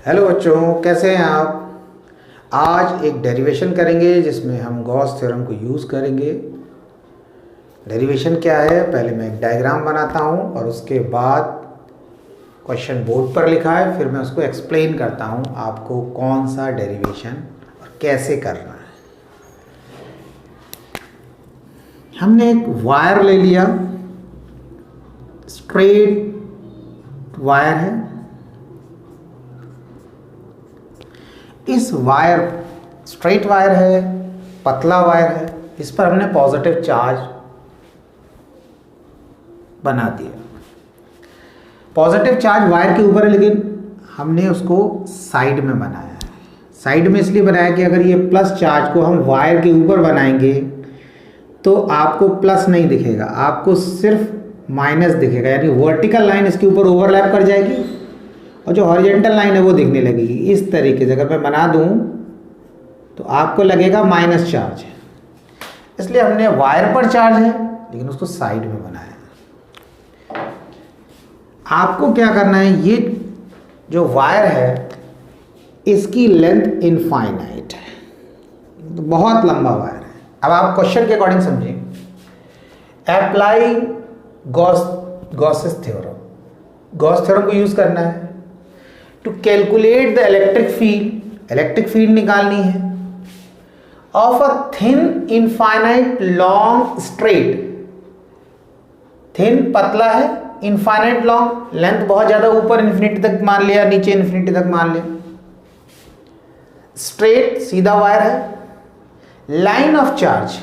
Hello बच्चों, कैसे हैं आप। आज एक डेरिवेशन करेंगे जिसमें हम गॉस थ्योरम को यूज़ करेंगे। डेरिवेशन क्या है, पहले मैं एक डायग्राम बनाता हूं और उसके बाद क्वेश्चन बोर्ड पर लिखा है, फिर मैं उसको एक्सप्लेन करता हूं आपको कौन सा डेरिवेशन और कैसे करना है। हमने एक वायर ले लिया, स्ट्रेट वायर है। इस वायर स्ट्रेट वायर है, पतला वायर है, इस पर हमने पॉजिटिव चार्ज बना दिया। पॉजिटिव चार्ज वायर के ऊपर है, लेकिन हमने उसको साइड में बनाया है। साइड में इसलिए बनाया कि अगर ये प्लस चार्ज को हम वायर के ऊपर बनाएंगे तो आपको प्लस नहीं दिखेगा, आपको सिर्फ माइनस दिखेगा, यानी वर्टिकल लाइन इसके ऊपर ओवरलैप कर जाएगी और जो हॉरिजॉन्टल लाइन है वो दिखने लगेगी। इस तरीके से अगर मैं बना दूं तो आपको लगेगा माइनस चार्ज है, इसलिए हमने वायर पर चार्ज है लेकिन उसको साइड में बनाया है। आपको क्या करना है, ये जो वायर है इसकी लेंथ इनफाइनाइट है, तो बहुत लंबा वायर है। अब आप क्वेश्चन के अकॉर्डिंग समझिए। Apply Gauss's theorem, Gauss theorem को यूज करना है to calculate the electric field. Electric field निकालनी है of a thin infinite long straight. Thin पतला है, इनफाइनाइट लॉन्ग, लेंथ बहुत ज्यादा, ऊपर इन्फिनिटी तक मान लिया, नीचे इन्फिनिटी तक मान लिया। स्ट्रेट सीधा वायर है। Line of charge,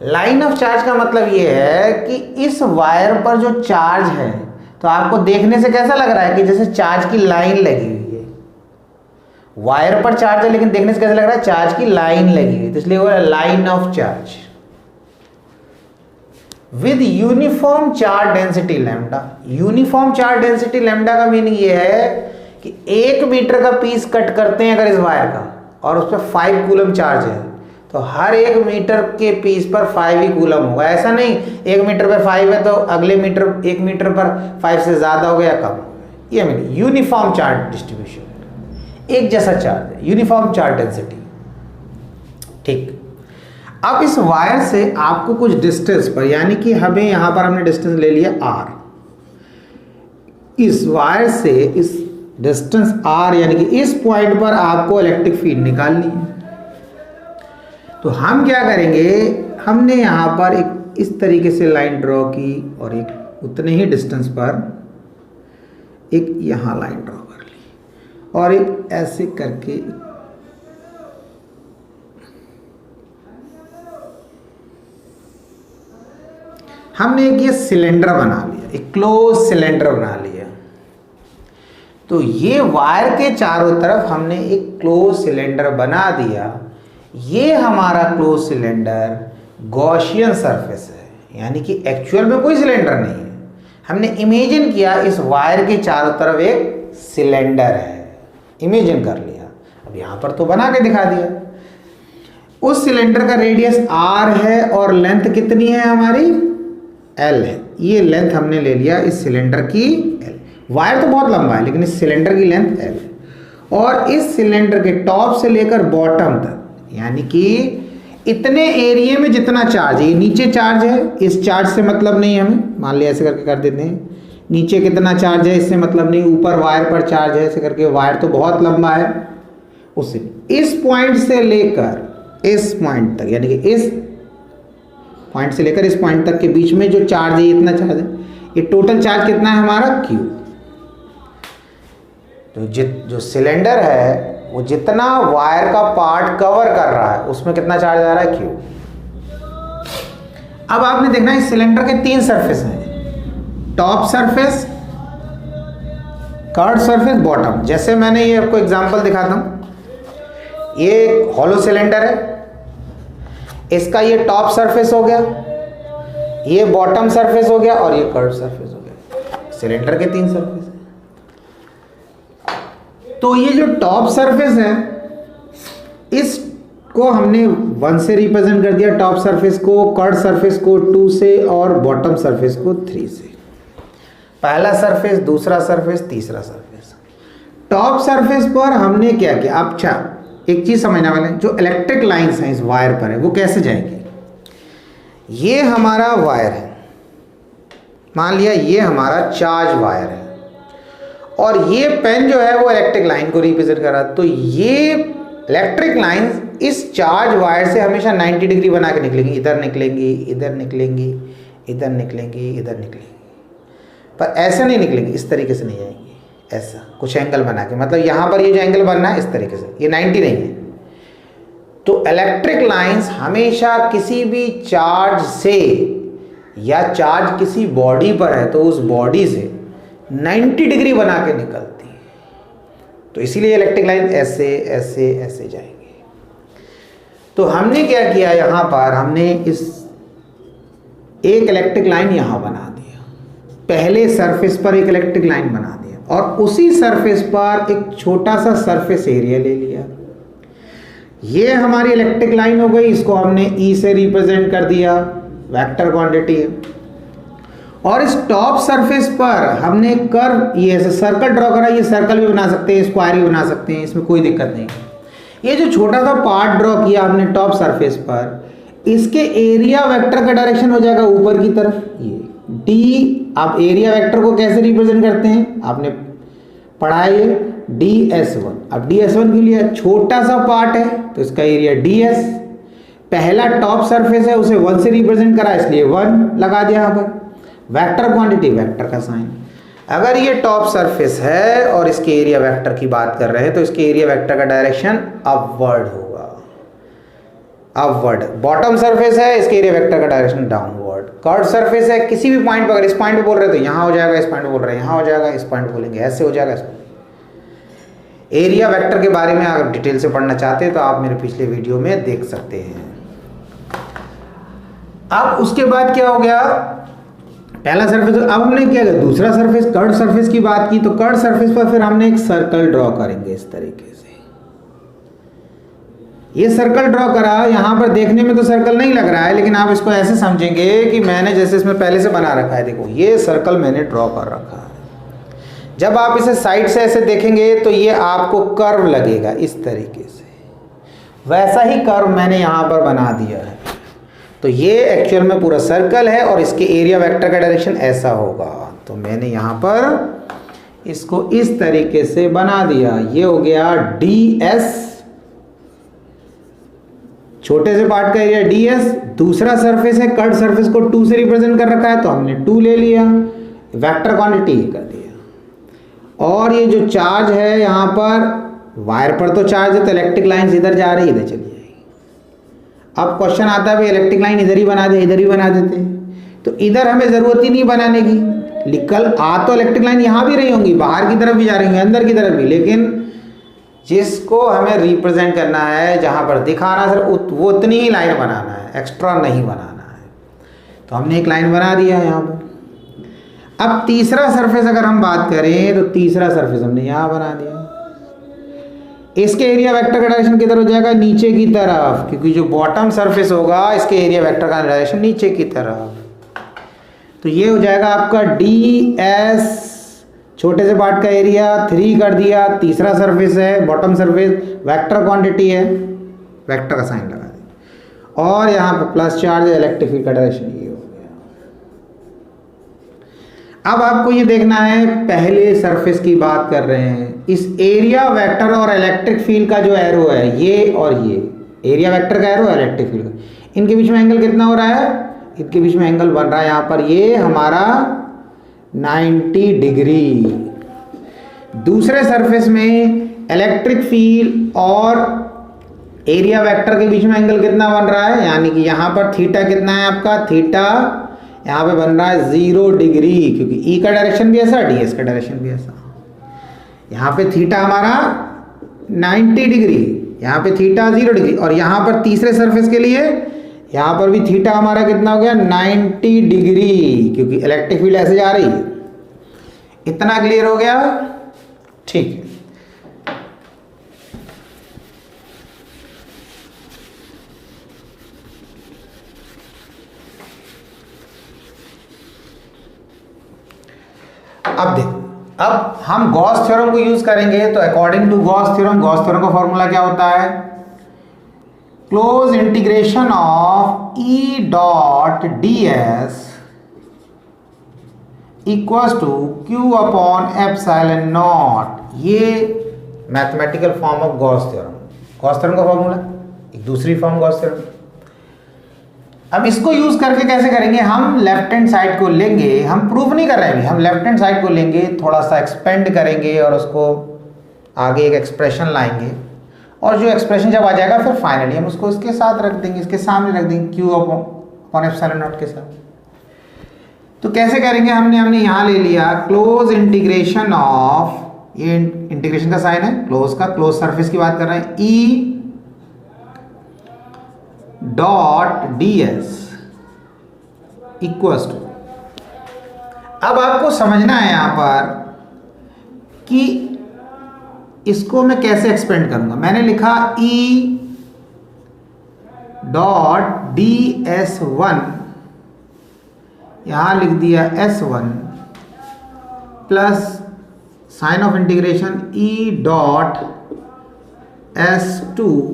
line of charge का मतलब यह है कि इस वायर पर जो चार्ज है, तो आपको देखने से कैसा लग रहा है कि जैसे चार्ज की लाइन लगी हुई है। वायर पर चार्ज है लेकिन देखने से कैसा लग रहा है, चार्ज की लाइन लगी हुई है, तो इसलिए वो line of charge with uniform charge density lambda. Uniform charge density lambda का मीनिंग ये है कि 1 मीटर का पीस कट करते हैं अगर इस वायर का और उस पर 5 कूलम चार्ज है, तो हर 1 मीटर के पीस पर 5 ही कूलम होगा। ऐसा नहीं 1 मीटर पर 5 है तो अगले मीटर 1 मीटर पर 5 से ज्यादा हो गया कम हो गया। ये मीन यूनिफॉर्म चार्ज डिस्ट्रीब्यूशन, एक जैसा चार्ज है, यूनिफॉर्म चार्ज डेंसिटी। ठीक, अब इस वायर से आपको कुछ डिस्टेंस पर, यानी कि हमें यहां पर हमने डिस्टेंस ले लिया r, इस वायर से इस डिस्टेंस r यानी कि इस पॉइंट पर आपको इलेक्ट्रिक फील्ड निकालनी है। तो हम क्या करेंगे, हमने यहां पर एक इस तरीके से लाइन ड्रॉ की और एक उतने ही डिस्टेंस पर एक यहां लाइन ड्रॉ कर ली और एक ऐसे करके हमने एक ये सिलेंडर बना लिया, एक क्लोज सिलेंडर बना लिया। तो ये वायर के चारों तरफ हमने एक क्लोज सिलेंडर बना दिया। ये हमारा क्लोज सिलेंडर गॉसियन सरफेस है, यानी कि एक्चुअल में कोई सिलेंडर नहीं है, हमने इमेजिन किया इस वायर के चारों तरफ एक सिलेंडर है, इमेजिन कर लिया। अब यहां पर तो बना के दिखा दिया। उस सिलेंडर का रेडियस r है और लेंथ कितनी है हमारी, l है। ये लेंथ हमने ले लिया इस सिलेंडर की l। वायर तो बहुत लंबा है लेकिन इस सिलेंडर की लेंथ l है। और इस सिलेंडर के टॉप से लेकर बॉटम तक, यानी कि इतने एरिया में जितना चार्ज है, ये नीचे चार्ज है, इस चार्ज से मतलब नहीं हमें, मान लिया ऐसे करके कर देते हैं, नीचे कितना चार्ज है इससे मतलब नहीं, ऊपर वायर पर चार्ज है, ऐसे करके वायर तो बहुत लंबा है, उससे इस पॉइंट से लेकर इस पॉइंट तक, यानी कि इस पॉइंट से लेकर इस पॉइंट तक के बीच में जो चार्ज है, इतना चार्ज है, ये टोटल चार्ज कितना है हमारा Q। तो जो सिलेंडर है वो जितना वायर का पार्ट कवर कर रहा है उसमें कितना चार्ज आ रहा है, Q। अब आपने देखना इस सिलेंडर के 3 सरफेस हैं, top surface, curve surface, bottom. जैसे मैंने ये आपको एग्जांपल दिखाता हूं, ये हॉलो सिलेंडर है, इसका ये टॉप सरफेस हो गया, ये बॉटम सरफेस हो गया और ये कर्व सरफेस हो गया। सिलेंडर के 3 सरफेस। तो ये जो टॉप सरफेस है इसको हमने 1 से रिप्रेजेंट कर दिया, टॉप सरफेस को, कर्व सरफेस को 2 से और बॉटम सरफेस को 3 से। पहला सरफेस, दूसरा सरफेस, तीसरा सरफेस। टॉप सरफेस पर हमने क्या किया, अच्छा एक चीज समझने वाले हैं, जो इलेक्ट्रिक लाइंस हैं इस वायर पर है वो कैसे जाएंगी। ये हमारा वायर है, मान लिया ये हमारा चार्ज वायर है, और ये पेन जो है वो इलेक्ट्रिक लाइन को रिप्रेजेंट कर रहा है। तो ये इलेक्ट्रिक लाइंस इस चार्ज वायर से हमेशा 90 डिग्री बना के निकलेंगी, इधर निकलेंगी, इधर निकलेंगी, इधर निकलेंगी, इधर निकलेंगी, पर ऐसे नहीं निकलेंगी, इस तरीके से नहीं जाएंगी, ऐसा कुछ एंगल बना के, मतलब यहाँ पर ये जो एंगल बनना है इस तरीके से, ये 90 नहीं है। तो इलेक्ट्रिक लाइंस हमेशा किसी भी चार्ज से, या चार्ज किसी बॉडी पर है तो उस बॉडी से 90 डिग्री बना के निकलती है। तो इसीलिए इलेक्ट्रिक लाइन ऐसे ऐसे ऐसे जाएंगे। तो हमने क्या किया, यहाँ पर हमने इस एक इलेक्ट्रिक लाइन यहाँ बना दिया, पहले सरफेस पर एक इलेक्ट्रिक लाइन बना दिया, और उसी सरफेस पर एक छोटा सा सरफेस एरिया ले लिया। ये हमारी इलेक्ट्रिक लाइन हो गई, इसको हमने ई से रिप्रेजेंट कर दिया, वेक्टर क्वांटिटी है। और इस टॉप सरफेस पर हमने कर्व, ये ऐसे सर्कल ड्रॉ करा, ये सर्कल भी बना सकते हैं, स्क्वायर भी बना सकते हैं, इसमें कोई दिक्कत नहीं। ये जो छोटा सा पार्ट ड्रॉ किया हमने टॉप सरफेस पर, इसके एरिया वेक्टर का डायरेक्शन हो जाएगा ऊपर की तरफ, ये डी। आप एरिया वेक्टर को कैसे रिप्रेजेंट करते हैं आपने पढ़ा है, ये ds1। अब ds1 के लिए छोटा सा पार्ट है तो इसका एरिया ds, पहला टॉप सरफेस है उसे 1 से रिप्रेजेंट करा इसलिए 1 लगा दिया यहाँ पर। वेक्टर क्वांटिटी, वेक्टर का साइन। अगर ये टॉप सरफेस है और इसके एरिया वेक्टर की बात कर रहे हैं तो इसके एरिया वेक्टर का डायरेक्शन अपवर्ड होगा, अपवर्ड। बॉटम सरफेस है, इसके एरिया वेक्टर का डायरेक्शन डाउनवर्ड। कर्व सरफेस है, किसी भी पॉइंट पर, अगर इस पॉइंट पे बोल रहे तो यहाँ हो जाएगा, इस पॉइंट पे बोल रहे हैं यहाँ हो जाएगा, इस पॉइंट पे बोलेंगे ऐसे हो जाएगा। एरिया वेक्टर के बारे में अगर डिटेल से पढ़ना चाहते हैं तो आप मेरे पिछले वीडियो में देख सकते हैं। अब उसके बाद क्या हो गया, पहला सरफेस। अब हमने क्या किया, दूसरा सरफेस, कर्व सरफेस की बात की। तो कर्व सरफेस पर फिर हमने एक सर्कल ड्रॉ करेंगे इस तरीके से। ये सर्कल ड्रॉ करा, यहां पर देखने में तो सर्कल नहीं लग रहा है, लेकिन आप इसको ऐसे समझेंगे कि मैंने जैसे इसमें पहले से बना रखा है, देखो ये सर्कल मैंने ड्रॉ कर रखा है। जब आप इसे साइड से ऐसे देखेंगे तो ये आपको कर्व लगेगा इस तरीके से, वैसा ही कर्व मैंने यहां पर बना दिया है। तो ये एक्चुअल में पूरा सर्कल है और इसके एरिया वेक्टर का डायरेक्शन ऐसा होगा। तो मैंने यहाँ पर इसको इस तरीके से बना दिया, ये हो गया ds, छोटे से पार्ट का एरिया ds। दूसरा सरफेस है, कर्व सरफेस को 2 से रिप्रेजेंट कर रखा है तो हमने 2 ले लिया, वेक्टर क्वांटिटी कर दिया। और ये जो चार्ज है यहाँ पर, वायर पर तो चार्ज है तो इलेक्ट्रिक लाइंस इधर जा रही है, इधर चली जाएगी। अब क्वेश्चन आता है भाई इलेक्ट्रिक लाइन इधर ही बना दे, इधर ही बना देते, तो इधर हमें जरूरत ही नहीं बनाने की। निकल आ तो इलेक्ट्रिक लाइन यहाँ भी रही होंगी, बाहर की तरफ भी जा रही होंगी, अंदर की तरफ भी, लेकिन जिसको हमें रिप्रेजेंट करना है, जहाँ पर दिखाना सिर्फ वो उतनी ही लाइन बनाना है, एक्स्ट्रा नहीं बनाना है। तो हमने एक लाइन बना दिया यहाँ पर। अब तीसरा सरफेस अगर हम बात करें तो तीसरा सरफेस हमने यहाँ बना दिया। इसके एरिया वेक्टर का डायरेक्शन किधर हो जाएगा, नीचे की तरफ, क्योंकि जो बॉटम सरफेस होगा इसके एरिया वेक्टर का डायरेक्शन नीचे की तरफ। तो ये हो जाएगा आपका ds, छोटे से पार्ट का एरिया 3 कर दिया, तीसरा सरफेस है, बॉटम सरफेस, वेक्टर क्वांटिटी है, वेक्टर का साइन लगा दिया, और यहाँ पर प्लस चार्ज है, इलेक्ट्रिक फील्ड का डायरेक्शन ये हो गया। अब आपको ये देखना है, पहले सरफेस की बात कर रहे हैं, इस एरिया वेक्टर और इलेक्ट्रिक फील्ड का जो एरो है, ये और ये एरिया वेक्टर का एरो, इलेक्ट्रिक फील्ड का, इनके बीच में एंगल कितना हो रहा है, इनके बीच में एंगल बन रहा है यहाँ पर ये हमारा 90 डिग्री। दूसरे सरफेस में इलेक्ट्रिक फील्ड और एरिया वेक्टर के बीच में एंगल कितना बन रहा है, यानी कि यहाँ पर थीटा कितना है आपका, थीटा यहाँ पे बन रहा है 0 डिग्री, क्योंकि ई का डायरेक्शन भी ऐसा, ds का डायरेक्शन भी ऐसा। यहाँ पे थीटा हमारा 90 डिग्री, यहाँ पे थीटा 0 डिग्री, और यहाँ पर तीसरे सरफेस के लिए यहाँ पर भी थीटा हमारा कितना हो गया, 90 डिग्री, क्योंकि इलेक्ट्रिक फील्ड ऐसे जा रही है। इतना क्लियर हो गया, ठीक है। अब देखो अब हम गॉस थ्योरम को यूज करेंगे, तो अकॉर्डिंग टू गॉस थ्योरम का फॉर्मूला क्या होता है? Close integration of E dot D S equals to Q upon epsilon naught. ये mathematical form of Gauss theorem का फॉर्मूला, एक दूसरी फॉर्म गॉस थ्योरम। अब इसको यूज करके कैसे करेंगे? हम लेफ्ट हैंड साइड को लेंगे, हम प्रूव नहीं कर रहे हैं, हम लेफ्ट हैंड साइड को लेंगे, थोड़ा सा एक्सपेंड करेंगे और उसको आगे एक एक्सप्रेशन लाएंगे, और जो एक्सप्रेशन जब आ जाएगा फिर फाइनली हम उसको इसके साथ रख देंगे, इसके सामने रख देंगे क्यू अपॉन एप्सिलॉन नॉट के साथ। तो कैसे करेंगे? हमने यहाँ ले लिया क्लोज इंटीग्रेशन ऑफ, ये इंटीग्रेशन का साइन है, क्लोज का, क्लोज सरफेस की बात कर रहे हैं, E dot D S equals to. अब आपको समझना है यहां पर कि इसको मैं कैसे एक्सपेंड करूंगा। मैंने लिखा E dot D S one, यहां लिख दिया S one plus sign of integration E dot S two,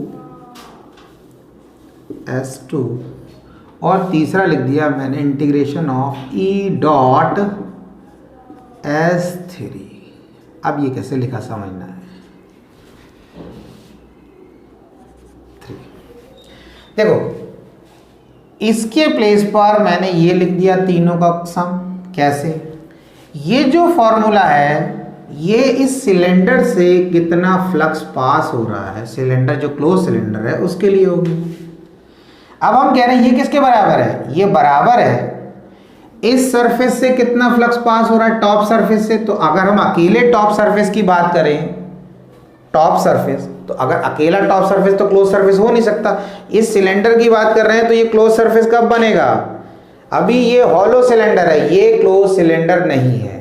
और तीसरा लिख दिया मैंने integration of E dot S three. अब ये कैसे लिखा समझना है। देखो, इसके प्लेस पर मैंने ये लिख दिया तीनों का सम। कैसे? ये जो फॉर्मूला है ये इस सिलेंडर से कितना फ्लक्स पास हो रहा है, सिलेंडर जो क्लोज सिलेंडर है उसके लिए होगी। अब हम कह रहे हैं ये किसके बराबर है? ये बराबर है इस सरफेस से कितना फ्लक्स पास हो रहा है, टॉप सरफेस से। तो अगर हम अकेले टॉप सरफेस की बात करें, टॉप सरफेस, तो अगर अकेला टॉप सरफेस तो क्लोज सरफेस हो नहीं सकता। इस सिलेंडर की बात कर रहे हैं तो ये क्लोज सरफेस कब बनेगा? अभी ये हॉलो सिलेंडर है, ये क्लोज सिलेंडर नहीं है।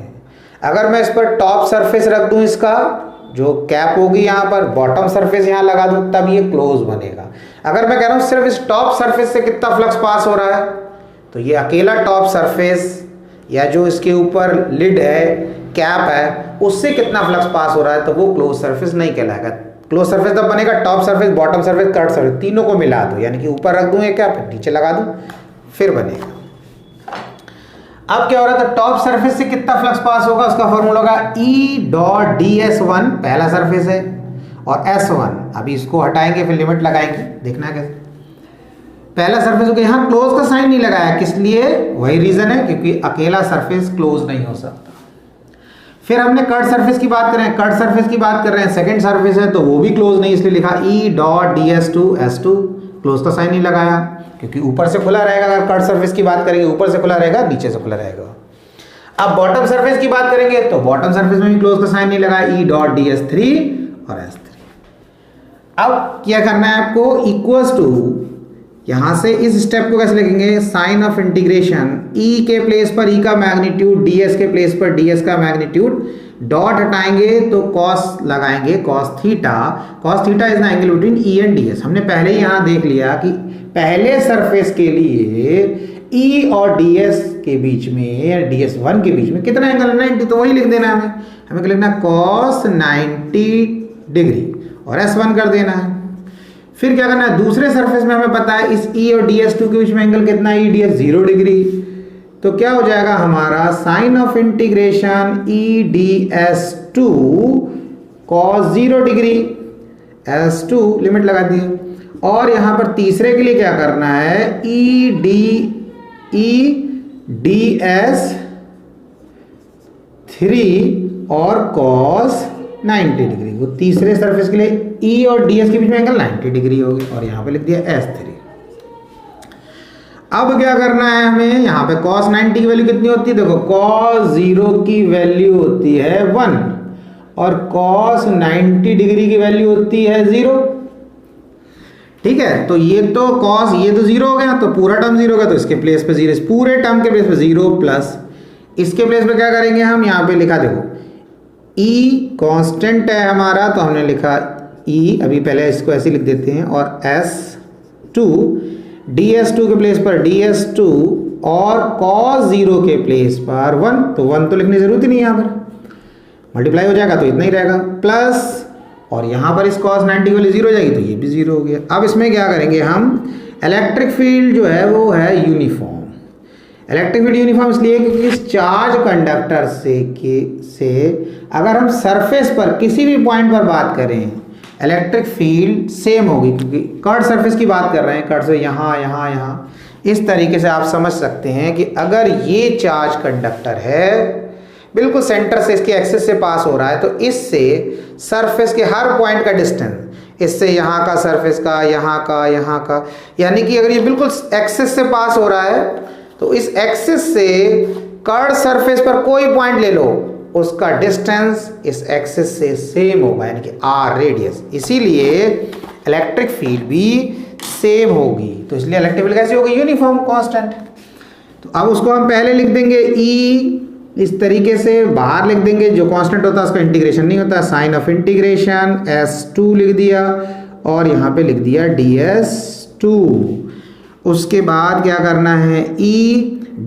अगर मैं इस पर टॉप सरफेस रख दूं, इसका जो कैप होगी यहाँ पर, बॉटम सरफेस यहाँ लगा दूं, तब ये क्लोज बनेगा। अगर मैं कह रहा हूँ सिर्फ इस टॉप सरफेस से कितना फ्लक्स पास हो रहा है, तो ये अकेला टॉप सरफेस या जो इसके ऊपर लिड है, कैप है, उससे कितना फ्लक्स पास हो रहा है, तो वो क्लोज सरफेस नहीं कहलाएगा। क्लोज सरफेस तब बनेगा top surface, bottom surface, cut surface, तीनों को मिला दो, यानी कि ऊपर रख दूं एक कैप, नीचे लगा दूं, फिर बनेगा। अब क्या हो रहा था? टॉप सरफेस से कितना फ्लक्स पास होगा, उसका फॉर्मूला होगा ई डॉट डी एस वन, पहला सरफेस है, और एस वन, अभी इसको हटाएंगे फिर लिमिट लगाएंगे, देखना कैसे। पहला सरफेस हो गया, यहाँ क्लोज का साइन नहीं लगाया, किस लिए? वही रीजन है क्योंकि अकेला सरफेस क्लोज नहीं हो सकता। फिर हमने कट सरफेस की बात कर रहे हैं, कट सरफेस की बात कर रहे हैं, सेकंड सरफेस है तो वो भी क्लोज नहीं, इसलिए लिखा E dot D S two, S two, close का साइन नहीं लगाया क्योंकि ऊपर से खुला रहेगा। अगर कट सरफेस की बात करेंगे ऊपर से खुला रहेगा, नीचे से खुला रहेगा। अब बॉटम सरफेस की बात करेंगे तो बॉटम सरफेस में भी क्लोज का साइन नहीं लगाया, ई डॉट डी एस थ्री और एस थ्री। अब क्या करना है आपको? इक्वल्स टू, यहां से इस स्टेप को कैसे लिखेंगे? साइन ऑफ इंटीग्रेशन, ई के प्लेस पर ई का मैग्नीट्यूड, ds के प्लेस पर ds का मैग्नीट्यूड, डॉट हटाएंगे तो कॉस लगाएंगे, cos theta. Cos theta is the angle between E and ds। हमने पहले ही यहां देख लिया कि पहले सरफेस के लिए ई और ds के बीच में या ds1 के बीच में कितना एंगल है? 90। तो वही लिख देना है हमें क्या लिखना? कॉस 90 डिग्री और s1 कर देना है। फिर क्या करना है? दूसरे सरफेस में हमें पता है इस E और ds2 के बीच में एंगल कितना है? ds 0 degree. तो क्या हो जाएगा हमारा? Sign of integration E ds2 cos 0 degree, s2 limit लगा दिए। और यहां पर तीसरे के लिए क्या करना है? E ds3 और cos 90 डिग्री। वो तीसरे सरफेस के लिए E और ds के बीच में एंगल 90 डिग्री होगी, और यहाँ पे लिख दिया S3। अब क्या करना है हमें? यहाँ पे cos 90 की वैल्यू कितनी होती है? देखो, cos 0 की वैल्यू होती है 1 और cos 90 डिग्री की वैल्यू होती है 0। ठीक है, तो ये तो cos, ये तो 0 हो गया, तो पूरा टर्म 0 हो गया, तो इसके प्लेस पे 0, इस पूरे टर्म के प्लेस पे 0 प्लस इसके प्लेस पे क्या करेंगे हम? यहाँ पे लिखा, देखो E कांस्टेंट है हमारा, तो हमने लिखा E, अभी पहले इसको ऐसे लिख देते हैं, और S2, ds2 के प्लेस पर ds2 और cos 0 के प्लेस पर 1, तो 1 तो लिखने की जरूरत ही नहीं यहाँ पर। मल्टीप्लाई हो जाएगा तो इतना ही रहेगा प्लस, और यहाँ पर इस cos 90 वाली 0 हो जाएगी तो ये भी 0 हो गया। अब इसमें क्या करेंगे हम, इलेक्ट्रिक फील्ड जो है वो है यूनिफॉर्म। इलेक्ट्रिक फील्ड यूनिफॉर्म इसलिए क्योंकि इस चार्ज कंडक्टर से अगर हम सरफेस पर किसी भी पॉइंट पर बात करें इलेक्ट्रिक फील्ड सेम होगी, क्योंकि कर्व सरफेस की बात कर रहे हैं, कर्व से यहाँ यहाँ यहाँ, इस तरीके से आप समझ सकते हैं कि अगर ये चार्ज कंडक्टर है बिल्कुल सेंटर से इसके एक्सिस से पास हो रहा है, तो इससे सरफेस के हर पॉइंट का डिस्टेंस, इससे यहाँ का सरफेस का, यहाँ का, यानी कि अगर ये बिल्कुल एक्सिस से पास हो रहा है तो इस एक्सिस से कर्व सरफेस पर कोई पॉइंट ले लो, उसका डिस्टेंस इस एक्सिस से सेम होगा, यानी कि r रेडियस। इसीलिए इलेक्ट्रिक फील्ड भी सेम होगी, तो इसलिए इलेक्ट्रिक फील्ड कैसी होगी, यूनिफॉर्म कांस्टेंट। तो अब उसको हम पहले लिख देंगे E, इस तरीके से बाहर लिख देंगे, जो कांस्टेंट होता है उसका इंटीग्रेशन नहीं होता, साइन ऑफ इंटीग्रेशन S2 लिख दिया और यहाँ पे लिख दिया ds2। उसके बाद क्या करना है, E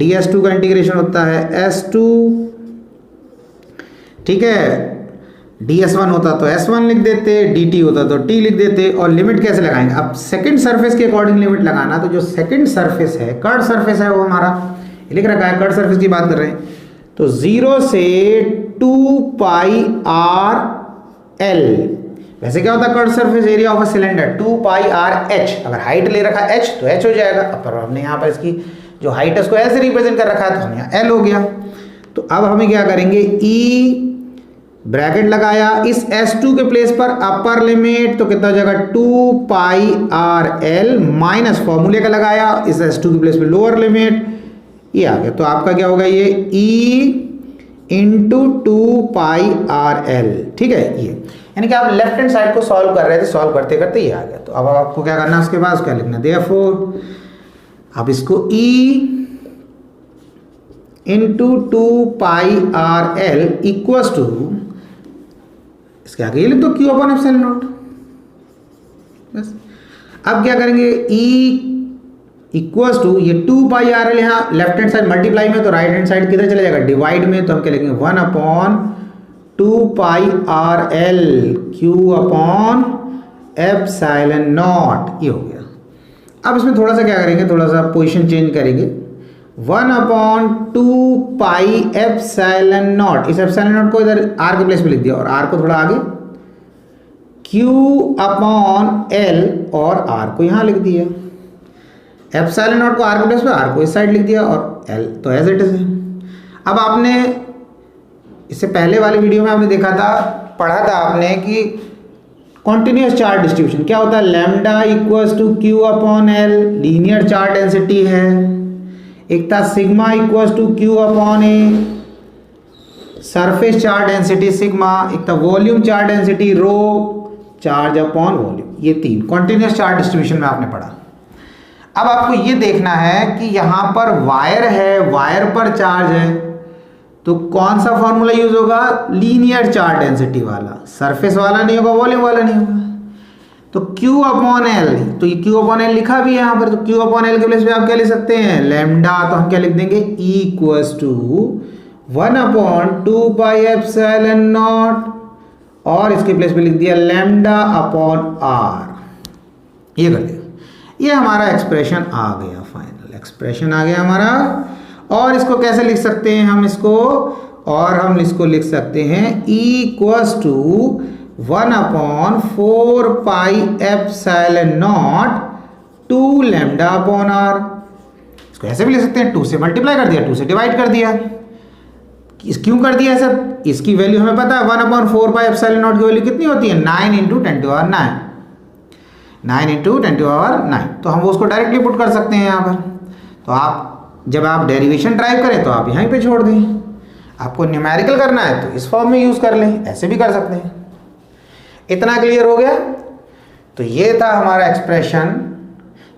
ds2 का इंटीग्रेशन होता है S2, ठीक है, ds1 होता तो S1 लिख देते, dt होता तो t लिख देते, और लिमिट कैसे लगाएंगे, अब सेकंड सरफेस के अकॉर्डिंग लिमिट लगाना। तो जो सेकंड सरफेस है, कर्व सरफेस है, वो हमारा लिख रखा है, कर्व सरफेस की बात कर रहे हैं, तो 0 से 2 पाई r l। वैसे क्या होता है curve surface area of a cylinder, 2 pi r h, अगर हाइट ले रखा h तो h हो जाएगा, पर हमने यहाँ पर इसकी जो हाइट है उसको l से रिप्रेजेंट कर रखा है तो हम यहाँ l हो गया। तो अब हमें क्या करेंगे, E ब्रैकेट लगाया, इस S2 के प्लेस पर अपर लिमिट तो कितना हो जाएगा, 2 पाई r l माइनस फॉर्मूले का लगाया, इस S2 के प्लेस पे लोअर लिमिट, ये आ गया। तो आपका क्या होगा, ये E into 2 pi r l, ठीक है, ये यानी कि आप लेफ्ट हैंड साइड को सॉल्व कर रहे थे, सॉल्व करते करते ये आ गया। तो अब आपको क्या करना है, उसके बाद क्या लिखना, देयरफॉर अब इसको E into 2 pi r l equals to, इसके आगे ये लिख दो Q अपॉन एप्सिलॉन नॉट, बस। अब क्या करेंगे, E इक्वल्स टू ये 2 पाई r l, यहाँ लेफ्ट हैंड साइड मल्टीप्लाई में, तो राइट हैंड साइड किधर चला जाएगा, डिवाइड में, तो हम क्या लिखेंगे 1 upon 2 pi r l Q upon epsilon naught, ये हो गया। अब इसमें थोड़ा सा क्या करेंगे, थोड़ा सा पोजीशन चेंज करेंगे, 1 अपॉन 2 पाई एप्सिलॉन नॉट, इस एप्सिलॉन नॉट को इधर r के प्लेस पे लिख दिया और r को थोड़ा आगे, Q अपॉन l और r को यहाँ लिख दिया, एप्सिलॉन नॉट को r के प्लेस पे, r को इस साइड लिख दिया और l तो एज इट इज है। अब आपने इससे पहले वाले वीडियो में आपने देखा था, पढ़ा था आपने कि कॉन्टिन्यूस चार्ज डिस्ट्रीब्यूशन क्या होता है, lambda equals to Q upon l, linear charge density है, एक था sigma equals to Q upon A, surface charge density sigma, एक था volume charge density rho, charge upon volume, ये तीन कॉन्टिन्यूस चार्ज डिस्ट्रीब्यूशन में आपने पढ़ा। अब आपको ये देखना है कि यहाँ पर वायर है, वायर पर चार्ज है, तो कौन सा फॉर्मूला यूज होगा, लीनियर चार्ज डेंसिटी वाला, सरफेस वाला नहीं होगा, वॉल्यूम वाला नहीं होगा। तो Q अपॉन एल, तो ये Q अपॉन एल लिखा भी है यहाँ पर, तो Q अपॉन एल के प्लेस पे आप क्या लिख सकते हैं, लैम्डा, तो हम क्या लिख देंगे, E equals to 1 upon 2 pi epsilon naught, और इसके प्लेस पे लिख दिया लैम्डा अपॉन r, ये कर दिया। ये हमारा एक्सप्रेशन आ गया, फाइनल एक्सप्रेशन आ गया हमारा। और इसको कैसे लिख सकते हैं हम इसको, और हम इसको लिख सकते हैं E equals to 1 upon 4 pi epsilon naught 2 lambda upon r। इसको ऐसे भी लिख सकते हैं, 2 से मल्टीप्लाई कर दिया, 2 से डिवाइड कर दिया। क्यों कर दिया ऐसा, इसकी वैल्यू हमें पता है, 1 अपॉन 4 पाई एप्सिलॉन नॉट की वैल्यू कितनी होती है, 9 into 10 to power 9, 9 into 10 to power 9, तो हम उसको डायरेक्टली पुट कर सकते हैं यहाँ पर। तो आप जब आप डेरिवेशन ड्राइव करें तो आप यहीं पे छोड़ दें, आपको न्यूमेरिकल करना है तो इस फॉर्म में यूज़ कर लें, ऐसे भी कर सकते हैं। इतना क्लियर हो गया। तो ये था हमारा एक्सप्रेशन,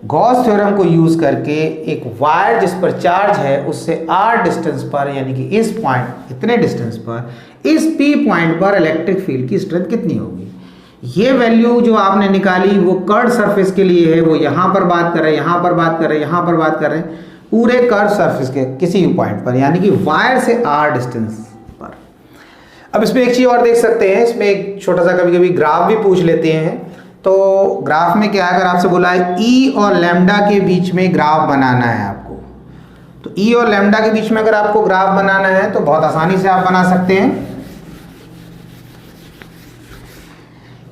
गॉस थ्योरम को यूज़ करके एक वायर जिस पर चार्ज है उससे r डिस्टेंस पर, यानी कि इस पॉइंट इतने डिस्टेंस पर, इस P पॉइंट पर इलेक्ट्रिक फील्ड की स्ट्रेंथ कितनी होगी। ये वैल्यू जो आपने निकाली वो कर्व सरफेस के लिए है, वो यहाँ पर बात कर रहे हैं, यहाँ पर बात कर रहे हैं, यहाँ पर बात कर रहे हैं, पूरे कर्व सरफेस के किसी भी पॉइंट पर, यानी कि वायर से r डिस्टेंस पर। अब इसमें एक चीज़ और देख सकते हैं, इसमें एक छोटा सा कभी कभी ग्राफ भी पूछ लेते हैं। तो ग्राफ में क्या है, अगर आपसे बोला है ई और लैम्डा के बीच में ग्राफ बनाना है आपको, तो ई और लैम्डा के बीच में अगर आपको ग्राफ बनाना है तो बहुत आसानी से आप बना सकते हैं।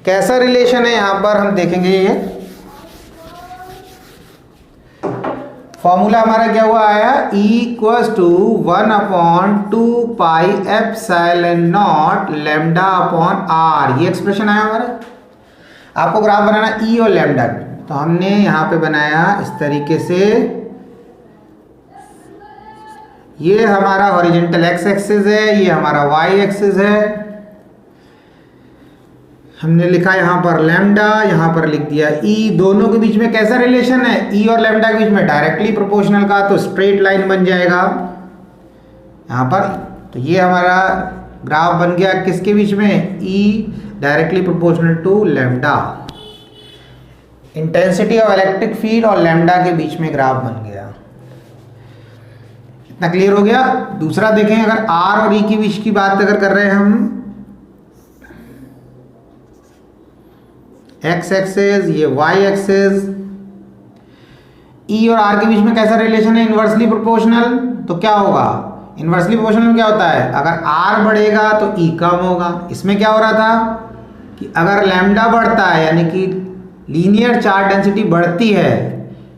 कैसा रिलेशन है यहाँ पर हम देखेंगे। ये फॉर्मूला हमारा क्या हुआ आया, E = 1/2πε0 लैम्डा अपॉन r, ये एक्सप्रेशन आया हमारा। आपको ग्राफ बनाना E और लैम्डा का, तो हमने यहाँ पे बनाया इस तरीके से। ये हमारा हॉरिजॉन्टल एक्स एक्सिस है, ये हमारा वाई एक्सिस है। हमने लिखा यहाँ पर लैम्डा, यहाँ पर लिख दिया E। दोनों के बीच में कैसा रिलेशन है, E और लैम्डा के बीच में डायरेक्टली प्रोपोर्शनल का, तो स्ट्रेट लाइन बन जाएगा यहाँ पर। तो ये हमारा ग्राफ बन गया किसके बीच में, E directly proportional to lambda. Intensity of electric field और लैम्डा के बीच में ग्राफ बन गया। इतना क्लियर हो गया। दूसरा देखें, अगर R और E के बीच की बात अगर कर रहे हैं हम, एक्स एक्सेस, ये वाई एक्सेस, ई और आर के बीच में कैसा रिलेशन है, इनवर्सली प्रोपोर्शनल। तो क्या होगा, इनवर्सली प्रोपोर्शनल में क्या होता है, अगर आर बढ़ेगा तो ई कम होगा। इसमें क्या हो रहा था कि अगर लैम्डा बढ़ता है यानी कि लीनियर चार्ज डेंसिटी बढ़ती है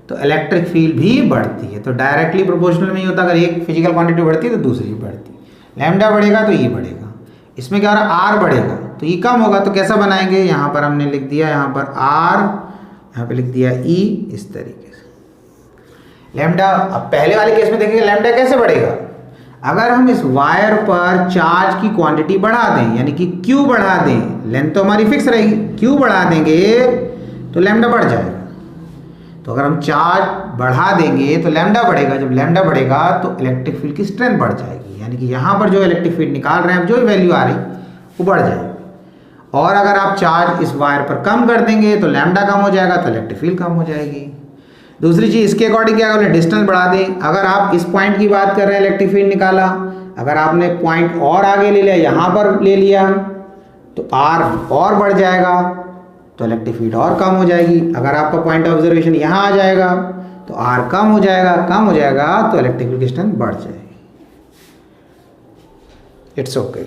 तो इलेक्ट्रिक फील्ड भी बढ़ती है। तो डायरेक्टली प्रोपोर्शनल में ही होता, अगर एक फिजिकल क्वांटिटी बढ़ती है तो दूसरी बढ़ती। लैम्डा बढ़ेगा तो ई बढ़ेगा। इसमें क्या हो रहा है, आर बढ़ेगा तो ई कम होगा। तो कैसा बनाएंगे, यहाँ पर हमने लिख दिया, यहाँ पर आर, यहाँ पे लिख दिया ई, इस तरीके से लैम्डा। अब पहले वाले केस में देखेंगे लैम्डा कैसे बढ़ेगा, अगर हम इस वायर पर चार्ज की क्वांटिटी बढ़ा दें, यानी कि क्यू बढ़ा दें, लेंथ तो हमारी फिक्स रहेगी, क्यू बढ़ा देंगे तो लैम्डा बढ़ जाएगा। तो अगर हम चार्ज बढ़ा देंगे तो लैम्डा बढ़ेगा। जब लैम्डा बढ़ेगा तो इलेक्ट्रिक फील्ड की स्ट्रेंथ बढ़ जाएगी, यानी कि यहाँ पर जो इलेक्ट्रिक फील्ड निकाल रहे हैं अब जो वैल्यू आ रही वो बढ़ जाएगी। और अगर आप चार्ज इस वायर पर कम कर देंगे तो लैम्डा कम हो जाएगा, तो इलेक्ट्रिक फील्ड कम हो जाएगी। दूसरी चीज़, इसके अकॉर्डिंग क्या करें, डिस्टेंस बढ़ा दें। अगर आप इस पॉइंट की बात कर रहे हैं, इलेक्ट्रिक फील्ड निकाला, अगर आपने पॉइंट और आगे ले लिया, यहाँ पर ले लिया, तो आर और बढ़ जाएगा, तो इलेक्ट्रिक फील्ड और कम हो जाएगी। अगर आपका पॉइंट ऑफ ऑब्जर्वेशन यहाँ आ जाएगा तो आर कम हो जाएगा, कम हो जाएगा तो इलेक्ट्रिक फील्ड की स्ट्रेंथ बढ़ जाएगी। It's okay.